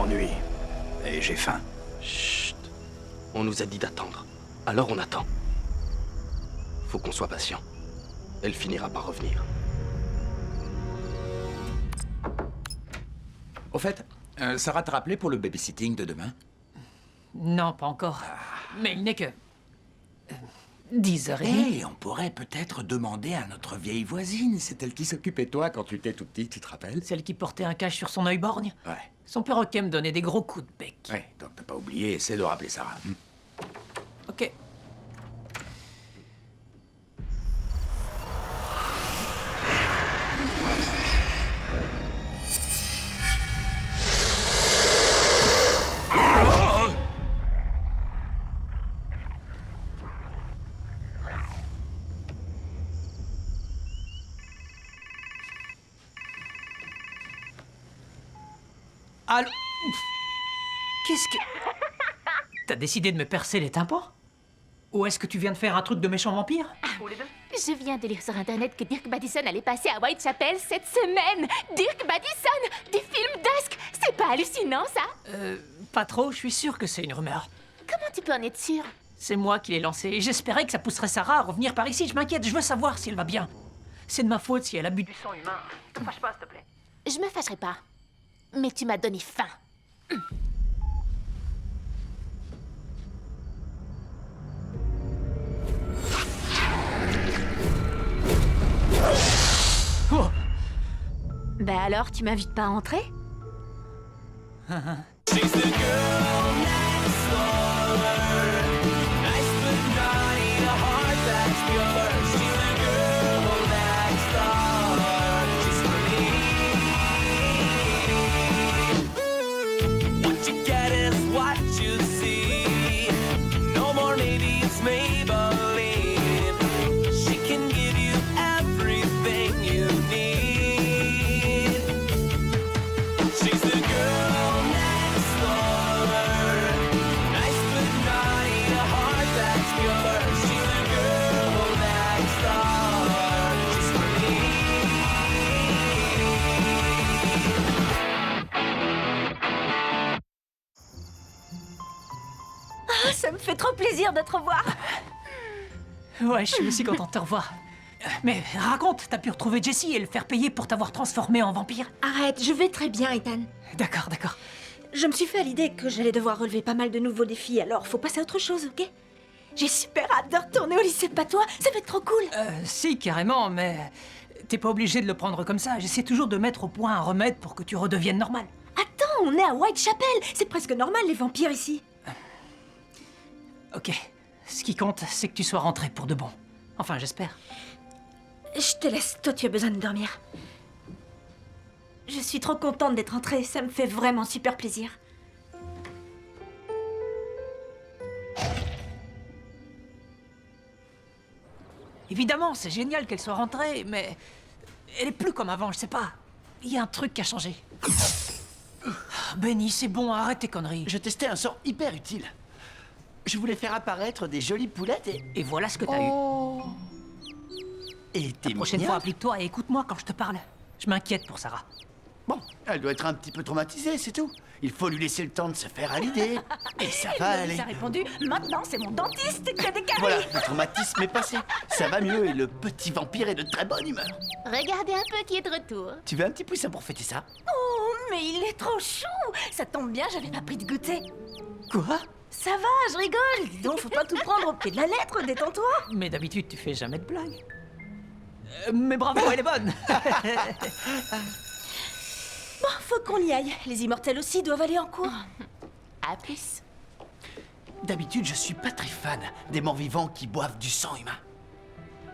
m'ennuie. Et j'ai faim. Chut. On nous a dit d'attendre. Alors on attend. Faut qu'on soit patient. Elle finira par revenir. Au fait, Sarah t'a rappelé pour le babysitting de demain? Non, pas encore. Mais il n'est que... 10h30. Hey, on pourrait peut-être demander à notre vieille voisine. C'est elle qui s'occupait de toi quand tu étais tout petit, tu te rappelles? Celle qui portait un cache sur son œil borgne. Ouais. Son perroquet me donnait des gros coups de bec. Ouais, donc t'as pas oublié, essaie de rappeler Sarah. Ok. Allô? Qu'est-ce que... T'as décidé de me percer les tympans? Ou est-ce que tu viens de faire un truc de méchant vampire? Je viens de lire sur Internet que Dirk Madison allait passer à Whitechapel cette semaine. Dirk Madison, du film Dusk. C'est pas hallucinant, ça? Pas trop, je suis sûr que c'est une rumeur. Comment tu peux en être sûr? C'est moi qui l'ai lancé. J'espérais que ça pousserait Sarah à revenir par ici. Je m'inquiète, je veux savoir si elle va bien. C'est de ma faute si elle a bu du sang humain. Te fâche pas, s'il te plaît. Je me fâcherai pas. Mais tu m'as donné faim. Oh! Bah alors, tu m'invites pas à entrer? Ça me fait trop plaisir de te revoir. Ouais, je suis aussi content de te revoir. Mais raconte, t'as pu retrouver Jessie et le faire payer pour t'avoir transformé en vampire? Arrête, je vais très bien, Ethan. D'accord, d'accord. Je me suis fait à l'idée que j'allais devoir relever pas mal de nouveaux défis, alors faut passer à autre chose, ok? J'ai super hâte de retourner au lycée Patois, ça va être trop cool. Si, carrément, mais t'es pas obligé de le prendre comme ça. J'essaie toujours de mettre au point un remède pour que tu redeviennes normal. Attends, on est à Whitechapel, c'est presque normal les vampires ici. Ok. Ce qui compte, c'est que tu sois rentré pour de bon. Enfin, j'espère. Je te laisse, toi tu as besoin de dormir. Je suis trop contente d'être rentrée, ça me fait vraiment super plaisir. Évidemment, c'est génial qu'elle soit rentrée, mais elle est plus comme avant, je sais pas. Il y a un truc qui a changé. Benny, c'est bon, arrête tes conneries. Je testais un sort hyper utile. Je voulais faire apparaître des jolies poulettes Et voilà ce que t'as eu. Et t'es La prochaine mignonne. fois, applique-toi et écoute-moi quand je te parle. Je m'inquiète pour Sarah. Bon, elle doit être un petit peu traumatisée, c'est tout. Il faut lui laisser le temps de se faire à l'idée. Et ça va aller. Il a répondu, maintenant c'est mon dentiste qui a des caries. Voilà, le traumatisme est passé. Ça va mieux et le petit vampire est de très bonne humeur. Regardez un peu qui est de retour. Tu veux un petit poussin pour fêter ça? Oh, mais il est trop chou. Ça tombe bien, j'avais pas pris de goûter. Quoi? Ça va, je rigole. Dis donc, faut pas tout prendre au pied de la lettre, détends-toi. Mais d'habitude, tu fais jamais de blagues. Mais bravo, elle est bonne. Bon, faut qu'on y aille. Les immortels aussi doivent aller en cours. À plus. D'habitude, je suis pas très fan des morts vivants qui boivent du sang humain.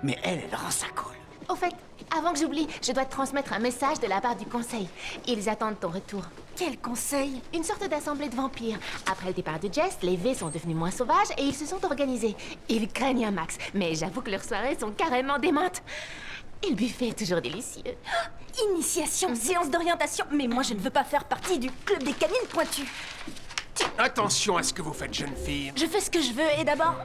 Mais elle rend ça cool. Au fait, avant que j'oublie, je dois te transmettre un message de la part du conseil. Ils attendent ton retour. Quel conseil. Une sorte d'assemblée de vampires. Après le départ de Jess, les V sont devenus moins sauvages et ils se sont organisés. Ils craignent un max, mais j'avoue que leurs soirées sont carrément démentes. Et le buffet est toujours délicieux. Initiation, séance d'orientation. Mais moi, je ne veux pas faire partie du club des canines pointues. Attention à ce que vous faites, jeune fille. Je fais ce que je veux et d'abord,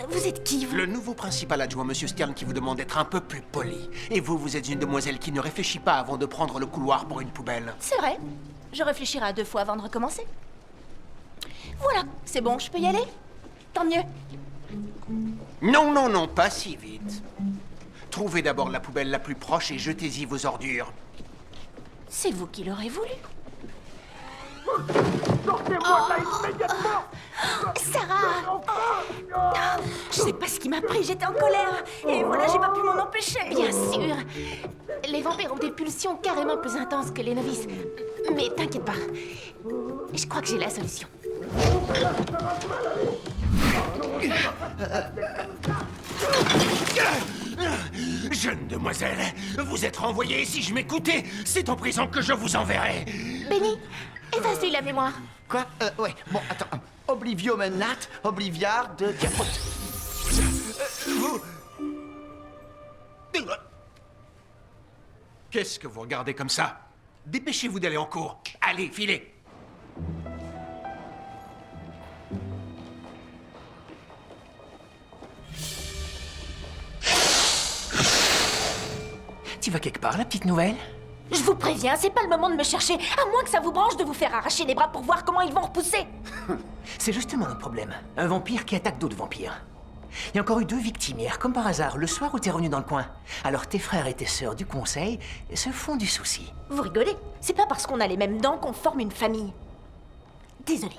vous êtes qui, vous? Le nouveau principal adjoint, Monsieur Stern, qui vous demande d'être un peu plus poli. Et vous, vous êtes une demoiselle qui ne réfléchit pas avant de prendre le couloir pour une poubelle. C'est vrai. Je réfléchirai à 2 fois avant de recommencer. Voilà, c'est bon, je peux y aller? Tant mieux. Non, non, non, pas si vite. Trouvez d'abord la poubelle la plus proche et jetez-y vos ordures. C'est vous qui l'aurez voulu. Sarah! Je sais pas ce qui m'a pris, j'étais en colère. Et voilà, j'ai pas pu m'en empêcher. Bien sûr! Les vampires ont des pulsions carrément plus intenses que les novices. Mais t'inquiète pas. Je crois que j'ai la solution. Jeune demoiselle, vous êtes renvoyée si je m'écoutais. C'est en prison que je vous enverrai. Benny, efface-lui la mémoire. Quoi? Ouais, bon, attends. Obliviomenat, Obliviard de Diaprote. Vous... Qu'est-ce que vous regardez comme ça? Dépêchez-vous d'aller en cours. Allez, filez. Tu vas quelque part, la petite nouvelle? Je vous préviens, c'est pas le moment de me chercher, à moins que ça vous branche de vous faire arracher les bras pour voir comment ils vont repousser. C'est justement le problème. Un vampire qui attaque d'autres vampires. Il y a encore eu 2 victimes hier, comme par hasard, le soir où t'es revenu dans le coin. Alors tes frères et tes sœurs du conseil se font du souci. Vous rigolez? C'est pas parce qu'on a les mêmes dents qu'on forme une famille. Désolée.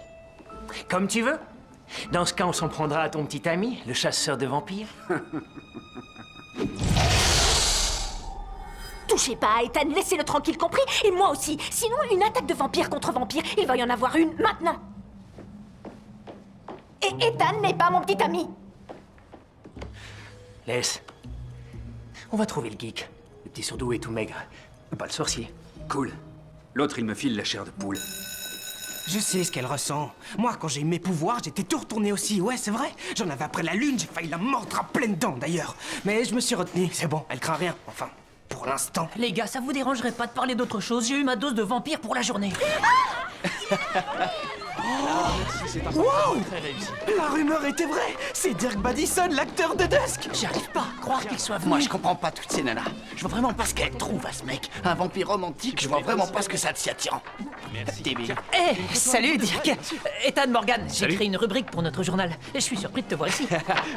Comme tu veux. Dans ce cas, on s'en prendra à ton petit ami, le chasseur de vampires. Touchez pas à Ethan, laissez-le tranquille, compris? Et moi aussi. Sinon, une attaque de vampire contre vampire, il va y en avoir une maintenant. Et Ethan n'est pas mon petit ami. Laisse. On va trouver le geek. Le petit surdoué tout maigre. Pas le sorcier. Cool. L'autre, il me file la chair de poule. Je sais ce qu'elle ressent. Moi, quand j'ai eu mes pouvoirs, j'étais tout retourné aussi. Ouais, c'est vrai. J'en avais après la lune, j'ai failli la mordre à pleines dents d'ailleurs. Mais je me suis retenu, c'est bon, elle craint rien. Enfin, pour l'instant. Les gars, ça vous dérangerait pas de parler d'autre chose? J'ai eu ma dose de vampire pour la journée. Wow! La rumeur était vraie! C'est Dirk Badison, l'acteur de Dusk! J'arrive pas à croire qu'il soit venu. Moi, je comprends pas toutes ces nanas. Je vois vraiment pas ce qu'elle trouve à ce mec. Un vampire romantique, je vois vraiment pas ce que ça a de si attirant. Débile. Eh, salut Dirk. Ethan Morgan, j'ai créé une rubrique pour notre journal. Et je suis surpris de te voir ici.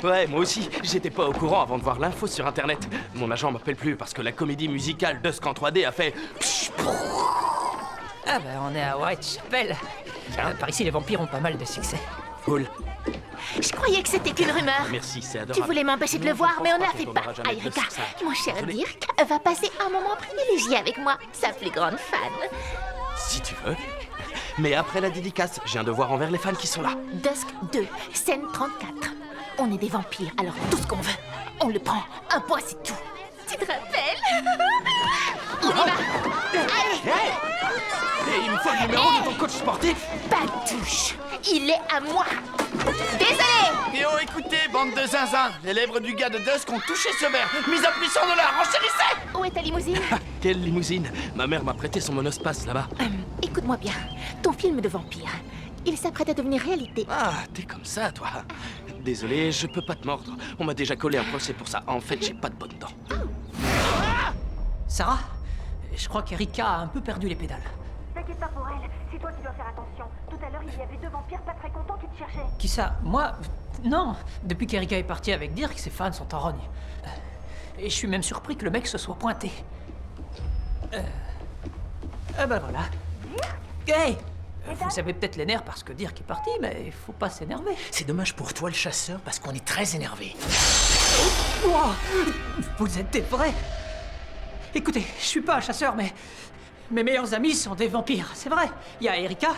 Ouais, moi aussi. J'étais pas au courant avant de voir l'info sur Internet. Mon agent m'appelle plus parce que la comédie musicale Dusk en 3D a fait... Ah bah on est à Whitechapel. Par ici, les vampires ont pas mal de succès. Cool. Je croyais que c'était qu'une rumeur. Merci, c'est Tu adorable. voulais m'empêcher de le Non, voir, je mais on pense n'a qu'on fait tournera pas. jamais de Erika, ça. mon cher Désolé. Dirk va passer un moment privilégié avec moi, sa plus grande fan. Si tu veux. Mais après la dédicace, j'ai un devoir envers les fans qui sont là. Dusk 2, scène 34. On est des vampires, alors tout ce qu'on veut, on le prend. Un point, c'est tout. Tu te rappelles? On y va. Allez, Et il me faut le numéro de ton coach sportif. pas de touche. Il est à moi. Désolé. Et oh, écoutez, bande de zinzin. Les lèvres du gars de Dusk ont touché ce verre. Mise à plus $100, enchérissez! Où est ta limousine? Quelle limousine. Ma mère m'a prêté son monospace là-bas. Écoute-moi bien. Ton film de vampire, il s'apprête à devenir réalité. Ah, t'es comme ça, toi. Désolé, je peux pas te mordre. On m'a déjà collé un procès pour ça. En fait, j'ai pas de bonnes dents. Sarah, je crois qu'Erika a un peu perdu les pédales. T'inquiète pas pour elle, c'est toi qui dois faire attention. Tout à l'heure, il y avait 2 vampires pas très contents qui te cherchaient. Qui ça? Moi? Non. Depuis qu'Erika est partie avec Dirk, ses fans sont en rogne. Et je suis même surpris que le mec se soit pointé. Ah bah voilà. Hey! Vous avez peut-être les nerfs parce que Dirk est parti, mais il faut pas s'énerver. C'est dommage pour toi, le chasseur, parce qu'on est très énervé. Wow! Vous êtes des vrais! Écoutez, je suis pas un chasseur, mais mes meilleurs amis sont des vampires, c'est vrai. Il y a Erika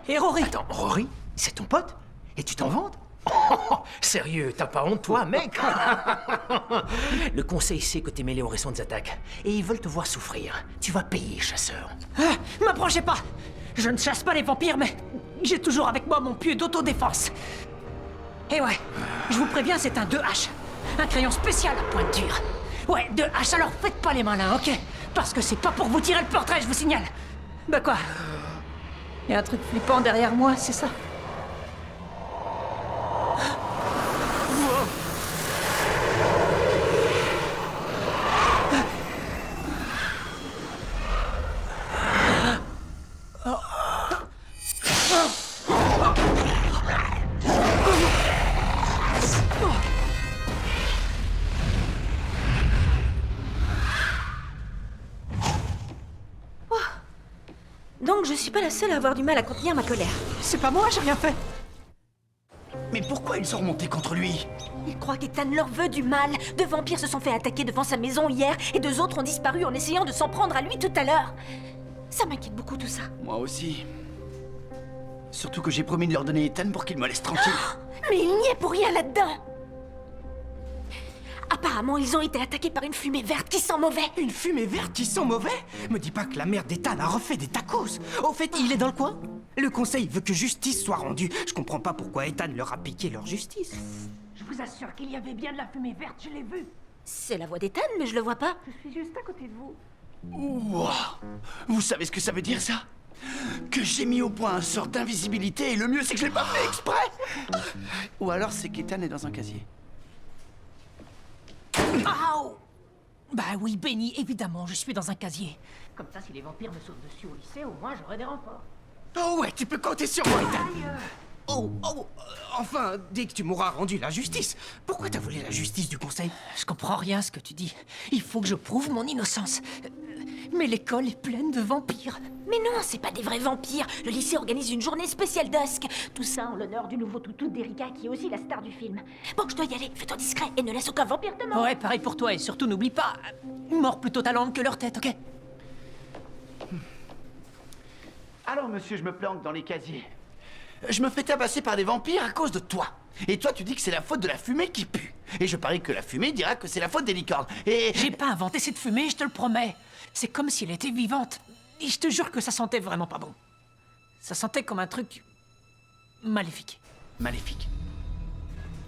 et Rory. Attends, Rory, c'est ton pote? Et tu t'en vantes? Oh, sérieux, t'as pas honte, toi, mec? Le conseil sait que t'es mêlé aux récentes attaques. Et ils veulent te voir souffrir. Tu vas payer, chasseur. Ah, m'approchez pas! Je ne chasse pas les vampires, mais j'ai toujours avec moi mon pieu d'autodéfense. Et ouais, je vous préviens, c'est un 2H. Un crayon spécial à pointure. Ouais, 2H, alors faites pas les malins, ok? Parce que c'est pas pour vous tirer le portrait, je vous signale. Bah quoi? Y a un truc flippant derrière moi, c'est ça? suis pas la seule à avoir du mal à contenir ma colère. C'est pas moi, j'ai rien fait. Mais pourquoi ils sont remontés contre lui? Ils croient qu'Ethan leur veut du mal. 2 vampires se sont fait attaquer devant sa maison hier et 2 autres ont disparu en essayant de s'en prendre à lui tout à l'heure. Ça m'inquiète beaucoup tout ça. Moi aussi. Surtout que j'ai promis de leur donner Ethan pour qu'ils me laissent tranquille. Mais il n'y est pour rien là-dedans. Apparemment, ils ont été attaqués par une fumée verte qui sent mauvais. Une fumée verte qui sent mauvais? Me dis pas que la mère d'Ethan a refait des tacos. Au fait, il est dans le coin? Le conseil veut que justice soit rendue. Je comprends pas pourquoi Ethan leur a piqué leur justice. Je vous assure qu'il y avait bien de la fumée verte, je l'ai vue. C'est la voix d'Ethan, mais je le vois pas. Je suis juste à côté de vous. Ouah. Vous savez ce que ça veut dire, ça? Que j'ai mis au point un sort d'invisibilité et le mieux, c'est que je l'ai pas fait exprès. Ou alors, c'est qu'Ethan est dans un casier. Aouh! Bah oui, Benny, évidemment, je suis dans un casier. Comme ça, si les vampires me sautent dessus au lycée, au moins j'aurai des renforts. Oh ouais, tu peux compter sur moi, Ethan. Enfin, dès que tu m'auras rendu la justice. Pourquoi t'as volé la justice du conseil? Je comprends rien à ce que tu dis. Il faut que je prouve mon innocence. Mais l'école est pleine de vampires. Mais non, c'est pas des vrais vampires. Le lycée organise une journée spéciale Dusk. Tout ça en l'honneur du nouveau toutou d'Erika, qui est aussi la star du film. Bon, je dois y aller. Fais-toi discret et ne laisse aucun vampire te mordre. Ouais, pareil pour toi. Et surtout, n'oublie pas, mords plutôt ta langue que leur tête, ok? Alors, monsieur, je me planque dans les casiers. Je me fais tabasser par des vampires à cause de toi. Et toi, tu dis que c'est la faute de la fumée qui pue. Et je parie que la fumée dira que c'est la faute des licornes. Et... J'ai pas inventé cette fumée, je te le promets. C'est comme si elle était vivante. Et je te jure que ça sentait vraiment pas bon. Ça sentait comme un truc... maléfique. Maléfique.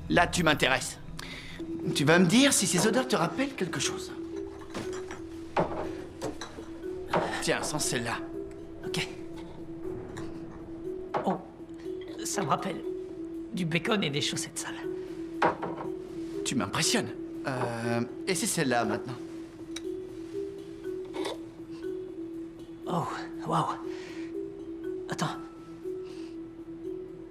Là, tu m'intéresses. Tu vas me dire si ces odeurs te rappellent quelque chose. Tiens, sans celle-là. Ok. Oh, ça me rappelle du bacon et des chaussettes sales. Tu m'impressionnes. Et c'est celle-là, maintenant. Oh, waouh. Attends.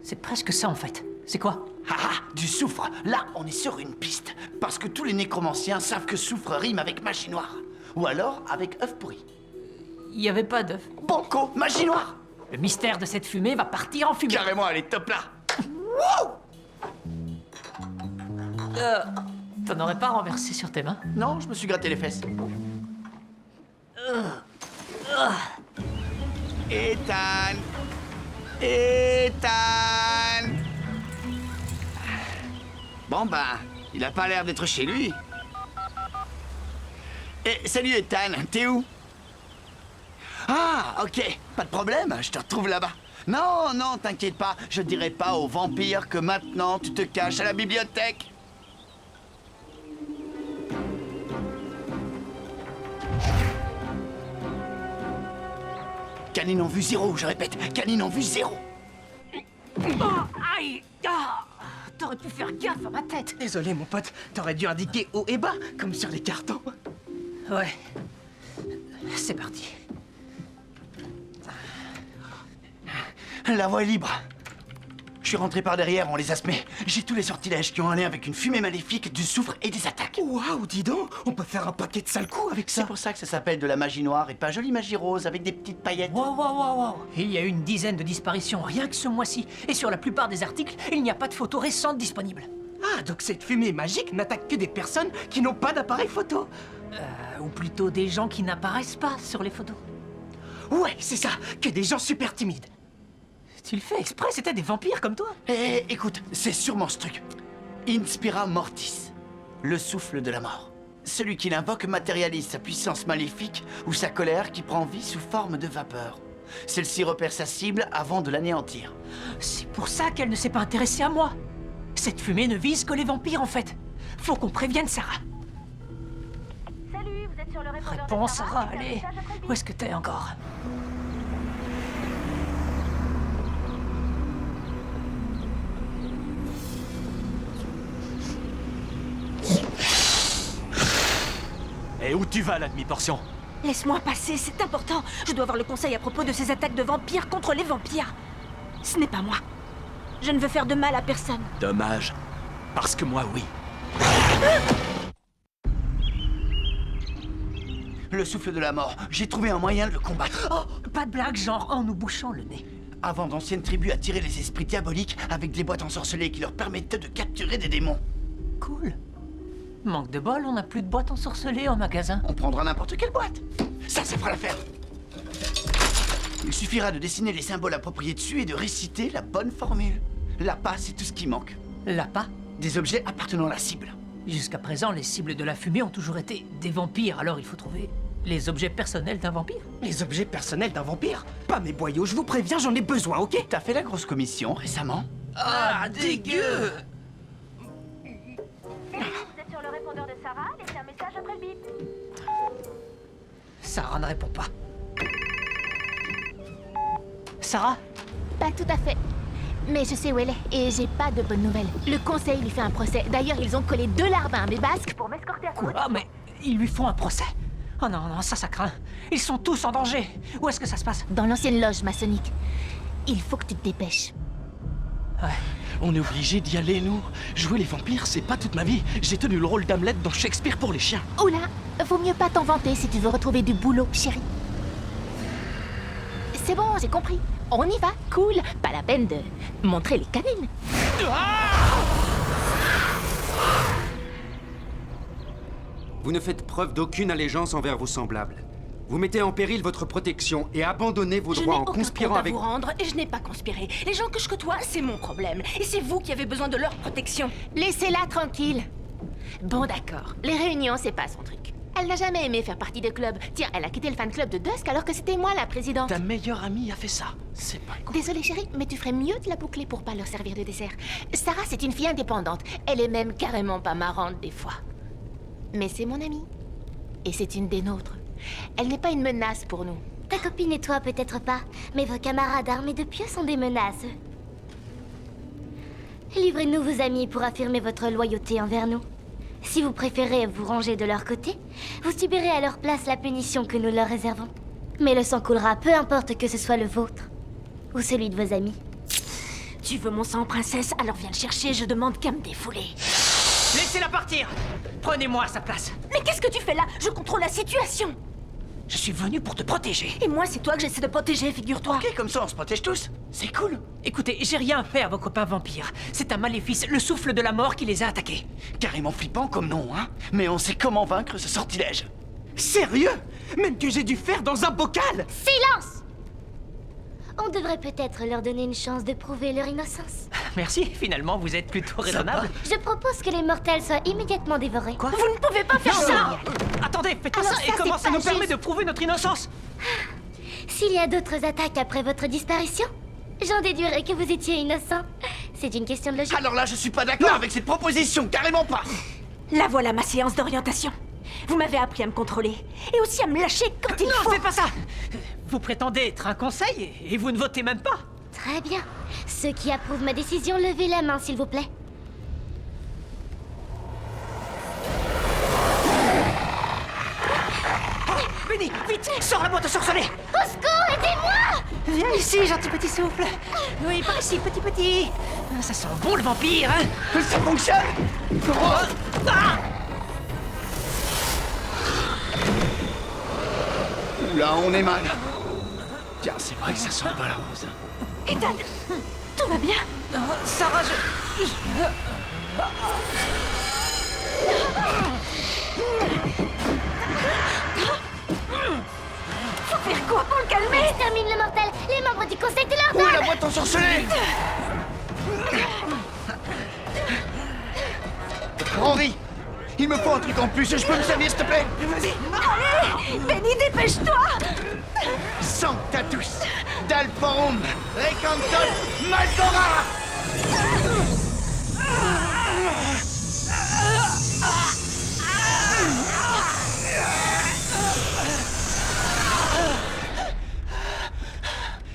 C'est presque ça, en fait. C'est quoi? Ah ah, du soufre. Là, on est sur une piste. Parce que tous les nécromanciens savent que soufre rime avec magie noire. Ou alors avec œuf pourri. Il y avait pas d'œuf. Banco, magie noire. Le mystère de cette fumée va partir en fumée. Carrément, elle est top là. T'en aurais pas renversé sur tes mains? Non, je me suis gratté les fesses. Ethan! Ethan! Bon ben, il a pas l'air d'être chez lui. Eh, salut Ethan, t'es où? Ah, ok, pas de problème, je te retrouve là-bas. Non, non, t'inquiète pas, je dirai pas aux vampires que maintenant tu te caches à la bibliothèque. Canine en vue 0, je répète, canine en vue 0. Oh, aïe! Ah, t'aurais pu faire gaffe à ma tête. Désolé, mon pote, t'aurais dû indiquer haut et bas, comme sur les cartons. Ouais. C'est parti. La voie est libre. Je suis rentré par derrière, on les a semés. J'ai tous les sortilèges qui ont un lien avec une fumée maléfique, du soufre et des attaques. Waouh, dis donc, on peut faire un paquet de sales coups avec ça. C'est pour ça que ça s'appelle de la magie noire et pas jolie magie rose avec des petites paillettes. Wow, wow, wow, wow. Il y a eu une dizaine de disparitions rien que ce mois-ci. Et sur la plupart des articles, il n'y a pas de photos récentes disponibles. Ah, donc cette fumée magique n'attaque que des personnes qui n'ont pas d'appareil photo. Ou plutôt des gens qui n'apparaissent pas sur les photos. Ouais, c'est ça, que des gens super timides. Tu le fais exprès, c'était des vampires comme toi. Eh, écoute, c'est sûrement ce truc. Inspira Mortis, le souffle de la mort. Celui qui l'invoque matérialise sa puissance maléfique ou sa colère qui prend vie sous forme de vapeur. Celle-ci repère sa cible avant de l'anéantir. C'est pour ça qu'elle ne s'est pas intéressée à moi. Cette fumée ne vise que les vampires, en fait. Faut qu'on prévienne Sarah. Salut, vous êtes sur le répondeur. Réponds, Sarah, allez. Où est-ce que t'es encore? Et où tu vas, la demi-portion? Laisse-moi passer, c'est important. Je dois avoir le conseil à propos de ces attaques de vampires contre les vampires. Ce n'est pas moi. Je ne veux faire de mal à personne. Dommage. Parce que moi, oui. Le souffle de la mort. J'ai trouvé un moyen de le combattre. Oh, pas de blague, genre en nous bouchant le nez. Avant, d'anciennes tribus attiraient les esprits diaboliques avec des boîtes ensorcelées qui leur permettaient de capturer des démons. Cool. Manque de bol, on n'a plus de boîte ensorcelée en magasin. On prendra n'importe quelle boîte. Ça fera l'affaire. Il suffira de dessiner les symboles appropriés dessus et de réciter la bonne formule. L'appât, c'est tout ce qui manque. L'appât? Des objets appartenant à la cible. Jusqu'à présent, les cibles de la fumée ont toujours été des vampires, alors il faut trouver les objets personnels d'un vampire. Les objets personnels d'un vampire? Pas mes boyaux, je vous préviens, j'en ai besoin, ok? T'as fait la grosse commission récemment? Ah, dégueu! Vous êtes sur le répondeur de Sarah, laissez un message après le bip. Sarah ne répond pas. Sarah? Pas tout à fait. Mais je sais où elle est et j'ai pas de bonnes nouvelles. Le conseil lui fait un procès. D'ailleurs, ils ont collé 2 larbins à mes basques pour m'escorter à Quoi? Mais ils lui font un procès? Oh non, non, ça craint. Ils sont tous en danger. Où est-ce que ça se passe? dans l'ancienne loge maçonnique. Il faut que tu te dépêches. Ouais. On est obligé d'y aller, nous. Jouer les vampires, c'est pas toute ma vie. J'ai tenu le rôle d'Hamlet dans Shakespeare pour les chiens. Oula, vaut mieux pas t'en vanter si tu veux retrouver du boulot, chérie. C'est bon, j'ai compris. On y va, cool. Pas la peine de montrer les canines. Vous ne faites preuve d'aucune allégeance envers vos semblables. Vous mettez en péril votre protection et abandonnez vos droits en conspirant avec... Je n'ai aucun compte à vous rendre et je n'ai pas conspiré. Les gens que je côtoie, c'est mon problème. Et c'est vous qui avez besoin de leur protection. Laissez-la tranquille. Bon, d'accord. Les réunions, c'est pas son truc. Elle n'a jamais aimé faire partie de club. Tiens, elle a quitté le fan club de Dusk alors que c'était moi la présidente. Ta meilleure amie a fait ça. C'est pas cool. Désolée chérie, mais tu ferais mieux de la boucler pour pas leur servir de dessert. Sarah, c'est une fille indépendante. Elle est même carrément pas marrante des fois. Mais c'est mon amie. Et c'est une des nôtres. Elle n'est pas une menace pour nous. Ta copine et toi peut-être pas, mais vos camarades armés de pieux sont des menaces. Livrez-nous vos amis pour affirmer votre loyauté envers nous. Si vous préférez vous ranger de leur côté, vous subirez à leur place la punition que nous leur réservons. Mais le sang coulera, peu importe que ce soit le vôtre ou celui de vos amis. Tu veux mon sang, princesse? Alors viens le chercher, je demande qu'à me défouler. Laissez-la partir! Prenez-moi à sa place. Mais qu'est-ce que tu fais là? Je contrôle la situation. Je suis venu pour te protéger. Et moi, c'est toi que j'essaie de protéger, figure-toi. Ok, comme ça on se protège tous. C'est cool. Écoutez, j'ai rien fait à vos copains vampires. C'est un maléfice, le souffle de la mort, qui les a attaqués. Carrément flippant comme nom, hein. Mais on sait comment vaincre ce sortilège. Sérieux? Même que j'ai dû faire dans un bocal? Silence! On devrait peut-être leur donner une chance de prouver leur innocence. Merci, finalement, vous êtes plutôt raisonnable. Je propose que les mortels soient immédiatement dévorés. Quoi? Vous ne pouvez pas faire ça! Attendez, faites pas Alors ça, ça, et comment c'est ça pas nous permet juste. de prouver notre innocence? S'il y a d'autres attaques après votre disparition, j'en déduirai que vous étiez innocent. C'est une question de logique. Alors là, je suis pas d'accord avec cette proposition, carrément pas. La voilà ma séance d'orientation. Vous m'avez appris à me contrôler. Et aussi à me lâcher quand il faut. Non, faites pas ça! Vous prétendez être un conseil, et vous ne votez même pas. Très bien. Ceux qui approuvent ma décision, levez la main, s'il vous plaît. Benny, vite, sors la boîte sorcelée! Au secours, aidez-moi! Viens ici, gentil petit souffle. Oui, par ici, petit. Ah, ça sent bon le vampire, hein? Ça fonctionne. Oula, on est mal. Tiens, c'est vrai que ça sent pas la rose. Ethan, tout va bien? Sarah, Faut faire quoi pour le calmer? Extermine le mortel! Les membres du conseil de Où est l'ordre! la boîte ensorcelée? Henri, il me faut un truc en plus, je peux me servir s'il te plaît? vas-y! Allez! Benny, dépêche-toi! Sanctatus, Dalforum, Recantos, Maldora!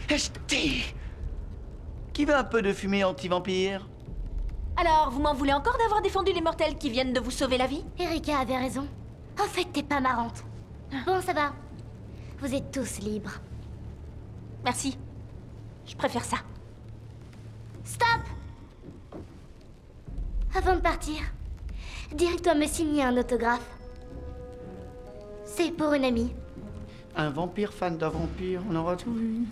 Esti! Qui veut un peu de fumée anti-vampire? Alors, vous m'en voulez encore d'avoir défendu les mortels qui viennent de vous sauver la vie? Erika avait raison. En fait, t'es pas marrante. Bon, ça va. Vous êtes tous libres. Merci. Je préfère ça. Stop! Avant de partir, Derek doit me signer un autographe. C'est pour une amie. Un vampire fan d'un vampire, on aura tout vu.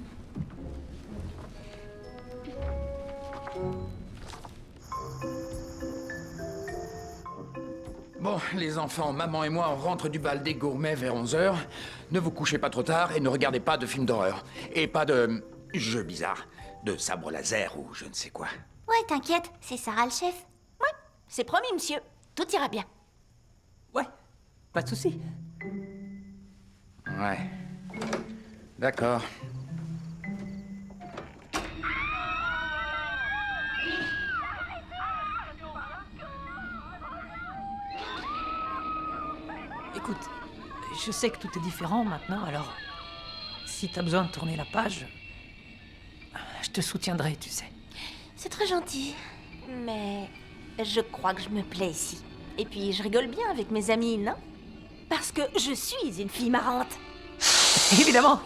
Bon, les enfants, maman et moi, on rentre du bal des gourmets vers 11h. Ne vous couchez pas trop tard et ne regardez pas de films d'horreur. Et pas de jeux bizarres, de sabre laser ou je ne sais quoi. Ouais, t'inquiète, c'est Sarah le chef. Ouais, c'est promis, monsieur. Tout ira bien. Ouais, pas de souci. Ouais. D'accord. Écoute, je sais que tout est différent maintenant, alors si t'as besoin de tourner la page, je te soutiendrai, tu sais. C'est très gentil. Mais je crois que je me plais ici. Et puis je rigole bien avec mes amis, non? Parce que je suis une fille marrante. Évidemment.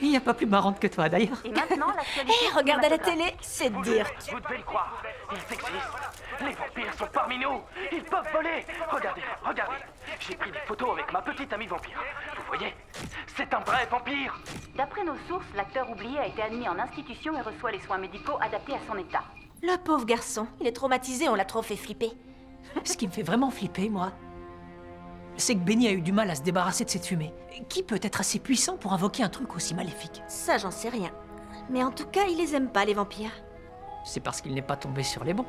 Il n'y a pas plus marrante que toi, d'ailleurs. Et maintenant, l'actualité... Hé, regarde à la télé, c'est dire. Vous devez le croire, ils existent. Les vampires sont parmi nous. Ils peuvent voler. Regardez, regardez. J'ai pris des photos avec ma petite amie vampire. Vous voyez? C'est un vrai vampire. D'après nos sources, l'acteur oublié a été admis en institution et reçoit les soins médicaux adaptés à son état. Le pauvre garçon, il est traumatisé, on l'a trop fait flipper. Ce qui me fait vraiment flipper, moi, c'est que Benny a eu du mal à se débarrasser de cette fumée. Qui peut être assez puissant pour invoquer un truc aussi maléfique? Ça, j'en sais rien. Mais en tout cas, il les aime pas, les vampires. C'est parce qu'il n'est pas tombé sur les bons.